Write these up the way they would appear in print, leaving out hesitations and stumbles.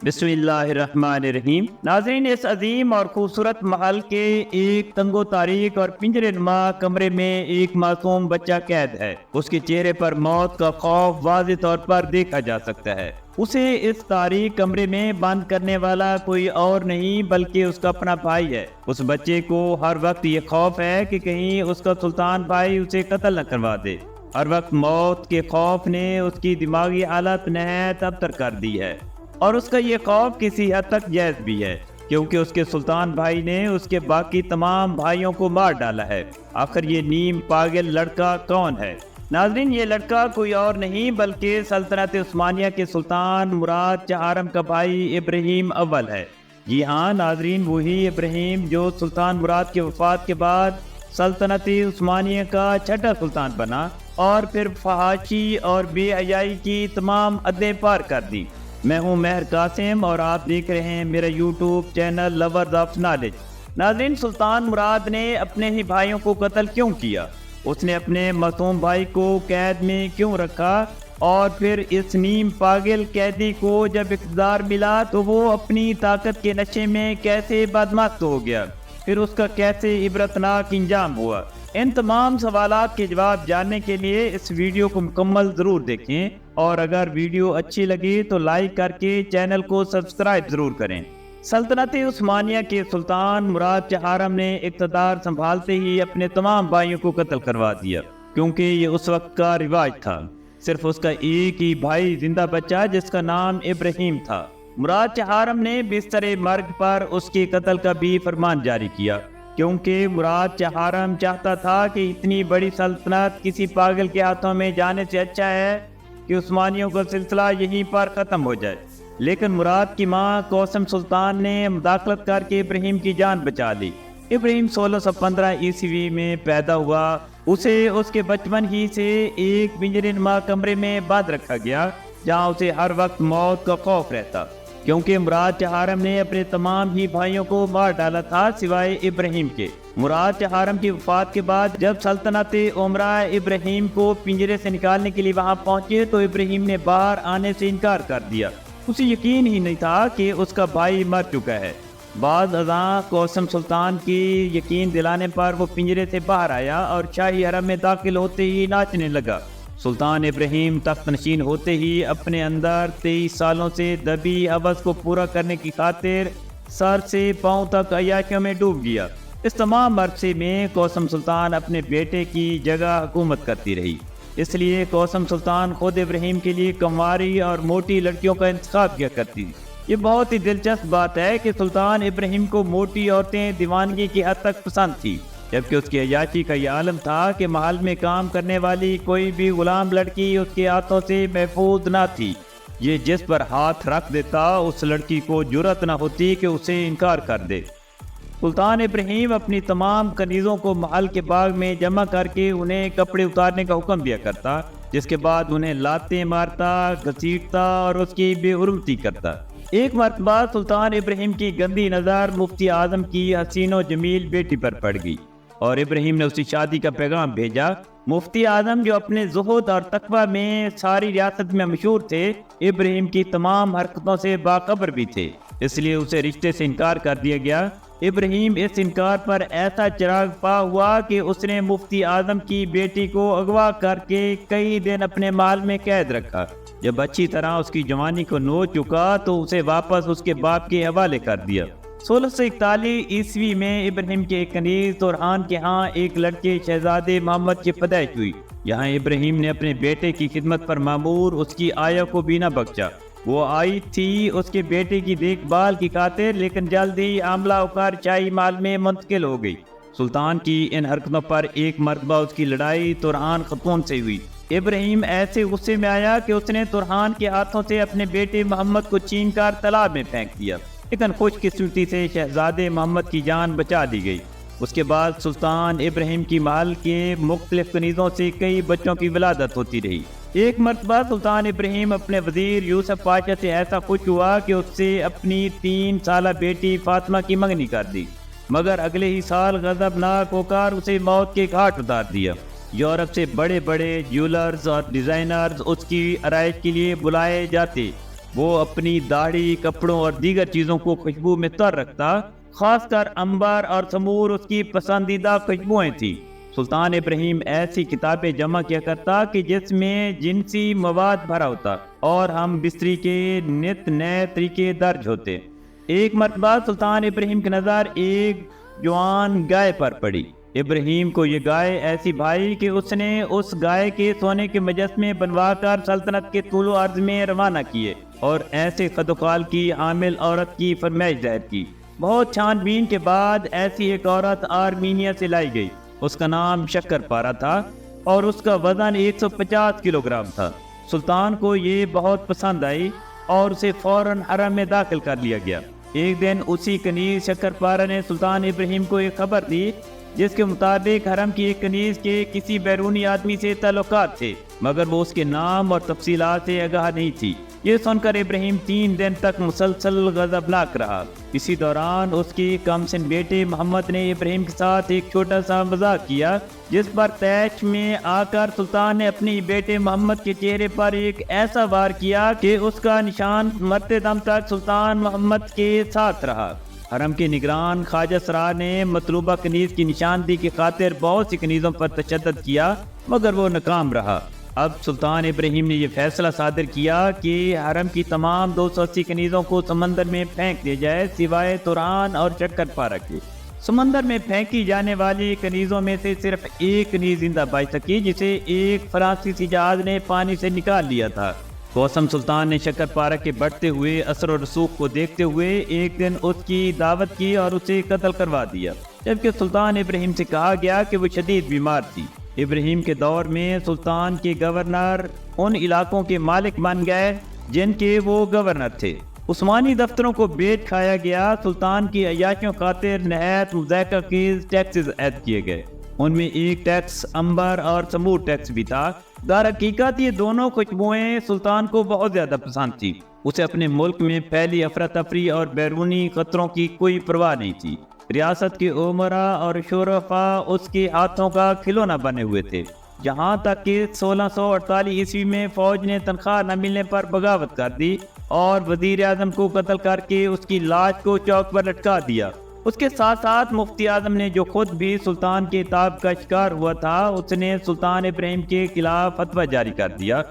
बिस्मिल्लाहिर्रहमानिर्रहीम। नाज़रीन, इस अजीम और खूबसूरत महल के एक तंगो तारीख और पिंजरे नुमा कमरे में एक मासूम बच्चा कैद है। उसके चेहरे पर मौत का खौफ वाज़ेह तौर पर देखा जा सकता है। उसे इस तारीख कमरे में बंद करने वाला कोई और नहीं बल्कि उसका अपना भाई है। उस बच्चे को हर वक्त ये खौफ है कि कहीं उसका सुल्तान भाई उसे कत्ल न करवा दे। हर वक्त मौत के खौफ ने उसकी दिमागी हालत नहायत अबतर कर दी है और उसका ये खौफ किसी हद तक जायज़ भी है, क्योंकि उसके सुल्तान भाई ने उसके बाकी तमाम भाइयों को मार डाला है। आखिर ये नीम पागल लड़का कौन है? नाज़रीन, ये लड़का कोई और नहीं बल्कि सल्तनत उस्मानिया के सुल्तान मुराद चहारम का भाई इब्राहिम अव्वल है। जी हाँ नाज़रीन, वही इब्राहिम जो सुल्तान मुराद की वफ़ात के बाद सल्तनत उस्मानिया का छठा सुल्तान बना और फिर फहाशी और बेहयाई की तमाम हदें पार कर दी। मैं हूं महर कासिम और आप देख रहे हैं मेरा YouTube channel lovers of knowledge. नाज़रीन, सुल्तान मुराद ने अपने ही भाइयों को कत्ल क्यों किया? उसने अपने मासूम भाई को कैद में क्यों रखा? और फिर इस नीम पागल कैदी को जब इक़्तिदार मिला तो वो अपनी ताकत के नशे में कैसे बदमस्त हो गया? फिर उसका कैसे इबरतनाक इंजाम हुआ? इन तमाम सवालात के जवाब जानने के लिए इस वीडियो को मुकम्मल ज़रूर देखें और अगर वीडियो अच्छी लगी तो लाइक करके चैनल को सब्सक्राइब ज़रूर करें। सल्तनत उस्मानिया के सुल्तान मुराद चहारम ने इक़्तिदार संभालते ही अपने तमाम भाइयों को कत्ल करवा दिया, क्योंकि ये उस वक्त का रिवाज था। सिर्फ उसका एक ही भाई जिंदा बचा जिसका नाम इब्राहिम था। मुराद चहारम ने बिस्तर मर्ग पर उसके कत्ल का भी फरमान जारी किया, क्योंकि मुराद चहारम चाहता था कि इतनी बड़ी सल्तनत किसी पागल के हाथों में जाने से अच्छा है कि उस्मानियों का सिलसिला यहीं पर ख़त्म हो जाए। लेकिन मुराद की मां कौसम सुल्तान ने मुदाखलत करके इब्राहिम की जान बचा ली। इब्राहिम 1615 ईस्वी में पैदा हुआ। उसे उसके बचपन ही से एक पिंजरे-नुमा कमरे में बंद रखा गया, जहाँ उसे हर वक्त मौत का खौफ रहता, क्योंकि मुराद चहारम ने अपने तमाम ही भाइयों को मार डाला था सिवाय इब्राहिम के। मुराद चहारम की वफात के बाद जब सल्तनत उमरा इब्राहिम को पिंजरे से निकालने के लिए वहां पहुंचे तो इब्राहिम ने बाहर आने से इनकार कर दिया। उसे यकीन ही नहीं था कि उसका भाई मर चुका है। बाद अज़ां कौसम सुल्तान की यकीन दिलाने पर वो पिंजरे से बाहर आया और शाही हरम में दाखिल होते ही नाचने लगा। सुल्तान इब्राहिम तख्त नशीन होते ही अपने अंदर 23 सालों से दबी हवस को पूरा करने की खातिर सर से पांव तक अय्याशियों में डूब गया। इस तमाम अरसे में कौसम सुल्तान अपने बेटे की जगह हुकूमत करती रही, इसलिए कौसम सुल्तान खुद इब्राहिम के लिए कंवारी और मोटी लड़कियों का इंतखाब किया करती थी। ये बहुत ही दिलचस्प बात है कि सुल्तान इब्राहिम को मोटी औरतें दीवानगी की हद तक पसंद थी, जबकि उसकी अयाशी का यह आलम था कि महल में काम करने वाली कोई भी गुलाम लड़की उसके हाथों से महफूज न थी। ये जिस पर हाथ रख देता उस लड़की को जुर्रत न होती कि उसे इनकार कर दे। सुल्तान इब्राहिम अपनी तमाम कनीज़ों को महल के बाग में जमा करके उन्हें कपड़े उतारने का हुक्म दिया करता, जिसके बाद उन्हें लातें मारता, घसीटता और उसकी बेहुरमती करता। एक मरतबा सुल्तान इब्राहिम की गंदी नज़र मुफ्ती आज़म की हसीनो जमील बेटी पर पड़ गई और इब्राहिम ने उसकी शादी का पैगाम भेजा। मुफ्ती आज़म, जो अपने ज़ुहद और तकवा में सारी रियासत में मशहूर थे, इब्राहिम की तमाम हरकतों से बाखबर भी थे, इसलिए उसे रिश्ते से इनकार कर दिया गया। इब्राहिम इस इनकार पर ऐसा चिराग पा हुआ कि उसने मुफ्ती आज़म की बेटी को अगवा करके कई दिन अपने महल में कैद रखा। जब अच्छी तरह उसकी जवानी को नोच चुका तो उसे वापस उसके बाप के हवाले कर दिया। 1641 ईस्वी में इब्राहिम के एक कनीज तुरहान के यहाँ एक लड़के शहजादे मोहम्मद की पैदाइश हुई। यहाँ इब्राहिम ने अपने बेटे की खिदमत पर मामूर उसकी आया को भी न बख्शा। वो आई थी उसके बेटे की देखभाल की खातिर, लेकिन जल्द ही आमला होकर शाही महल में मुंतकिल हो गई। सुल्तान की इन हरकतों पर एक मरतबा उसकी लड़ाई तुरहान खतून से हुई। इब्राहिम ऐसे गुस्से में आया कि उसने तुरहान के हाथों से अपने बेटे मोहम्मद को छीनकर तालाब में फेंक दिया, लेकिन खुशकिस्मती से शहजादे मोहम्मद की जान बचा दी गई। उसके बाद सुल्तान इब्राहिम की महल के मुख्तलिफ कनीज़ों से कई बच्चों की विलादत होती रही। एक मरतबा सुल्तान इब्राहिम अपने वजीर यूसुफ पाशा से ऐसा खुश हुआ कि उससे अपनी 3 साला बेटी फातिमा की मंगनी कर दी, मगर अगले ही साल गजबनाक होकर उसे मौत के घाट उतार दिया। यूरोप से बड़े बड़े ज्वेलर्स और डिज़ाइनर्स उसकी आराइश के लिए बुलाए जाते, وہ اپنی داڑھی، کپڑوں اور دیگر چیزوں کو خوشبو میں تر رکھتا، خاص کر عنبر اور سمور اس کی پسندیدہ خوشبوئیں تھیں۔ سلطان ابراہیم ایسی کتابیں جمع کیا کرتا کہ جس میں جنسی مواد بھرا ہوتا اور ہم بستری کے نت نئے طریقے درج ہوتے۔ ایک مرتبہ سلطان ابراہیم کی نظر ایک جوان گائے پر پڑی۔ ابراہیم کو یہ گائے ایسی بھائی کہ اس نے اس گائے کے سونے کے مجسمے بنوا کر سلطنت کے طول و عرض میں روانہ کیے اور ایسے خد و خال کی حامل عورت کی فرمائش ظاہر کی۔ بہت چھان بین کے بعد ایسی ایک عورت آرمینیا سے لائی گئی۔ اس کا نام شکر پارا تھا اور اس کا وزن 150 کلو گرام تھا۔ سلطان کو یہ بہت پسند آئی اور اسے فوراً حرم میں داخل کر لیا گیا۔ ایک دن اسی کنیز شکر پارا نے سلطان ابراہیم کو ایک خبر دی جس کے مطابق حرم کی ایک کنیز کے کسی بیرونی آدمی سے تعلقات تھے، مگر وہ اس کے نام اور تفصیلات سے آگاہ نہیں تھی۔ یہ سن کر ابراہیم 3 دن تک مسلسل غضبناک رہا۔ اسی دوران اس کے کم سن بیٹے محمد نے ابراہیم کے ساتھ ایک چھوٹا سا مذاق کیا، جس پر تیش میں آ کر سلطان نے اپنے بیٹے محمد کے چہرے پر ایک ایسا وار کیا کہ اس کا نشان مرتے دم تک سلطان محمد کے ساتھ رہا۔ حرم کے نگران خواجہ سرار نے مطلوبہ کنیز کی نشاندہی کی خاطر بہت سی کنیزوں پر تشدد کیا، مگر وہ ناکام رہا۔ اب سلطان ابراہیم نے یہ فیصلہ صادر کیا کہ حرم کی تمام 280 کنیزوں کو سمندر میں پھینک دیا جائے، سوائے توران اور شکر پارا کے۔ سمندر میں پھینکی جانے والی کنیزوں میں سے صرف ایک کنیز زندہ بچ سکی، جسے ایک فرانسیسی جہاز نے پانی سے نکال لیا تھا۔ قاسم سلطان نے شکر پارا کے بڑھتے ہوئے اثر و رسوخ کو دیکھتے ہوئے ایک دن اس کی دعوت کی اور اسے قتل کروا دیا، جبکہ سلطان ابراہیم سے کہا گیا کہ وہ شدید بیمار تھی۔ ابراہیم کے دور میں سلطان کے گورنر ان علاقوں کے مالک بن گئے جن کے وہ گورنر تھے۔ عثمانی دفتروں کو بیچ کھایا گیا۔ سلطان کی عیاشیوں خاطر نہایت مضحکہ خیز ٹیکسز عائد کیے گئے۔ ان میں ایک ٹیکس عنبر اور سمور ٹیکس بھی تھا۔ در حقیقت یہ دونوں خوشبوئیں سلطان کو بہت زیادہ پسند تھی۔ اسے اپنے ملک میں پھیلی افراتفری اور بیرونی خطروں کی کوئی پرواہ نہیں تھی۔ ریاست کے امراء اور شرفاء اس کے ہاتھوں کا کھلونا بنے ہوئے تھے، یہاں تک کہ 1648 عیسوی میں فوج نے تنخواہ نہ ملنے پر بغاوت کر دی اور وزیر اعظم کو قتل کر کے اس کی لاش کو چوک پر لٹکا دیا۔ اس کے ساتھ ساتھ مفتی اعظم نے، جو خود بھی سلطان کے تاب کا شکار ہوا تھا، اس نے سلطان ابراہیم کے خلاف فتویٰ جاری کر دیا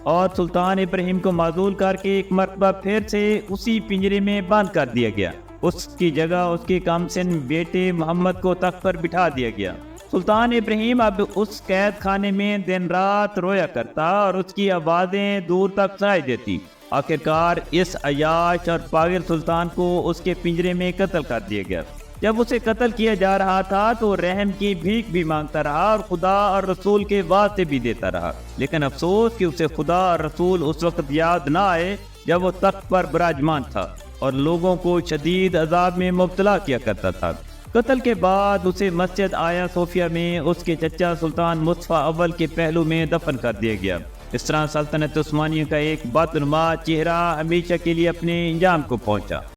اور سلطان ابراہیم کو معزول کر کے ایک مرتبہ پھر سے اسی پنجرے میں بند کر دیا گیا۔ اس کی جگہ اس کے کم سن بیٹے محمد کو تخت پر بٹھا دیا گیا۔ سلطان ابراہیم اب اس قید خانے میں دن رات رویا کرتا اور اس کی آوازیں دور تک سنائی دیتی۔ آخرکار اس عیاش اور پاگل سلطان کو اس کے پنجرے میں قتل کر دیا گیا۔ جب اسے قتل کیا جا رہا تھا تو رحم کی بھیک بھی مانگتا رہا اور خدا اور رسول کے واسطے بھی دیتا رہا، لیکن افسوس کہ اسے خدا اور رسول اس وقت یاد نہ آئے جب وہ تخت پر براجمان تھا اور لوگوں کو شدید عذاب میں مبتلا کیا کرتا تھا۔ قتل کے بعد اسے مسجد آیا صوفیہ میں اس کے چچا سلطان مصطفیٰ اول کے پہلو میں دفن کر دیا گیا۔ اس طرح سلطنت عثمانیہ کا ایک بدنما چہرہ ہمیشہ کے لیے اپنے انجام کو پہنچا۔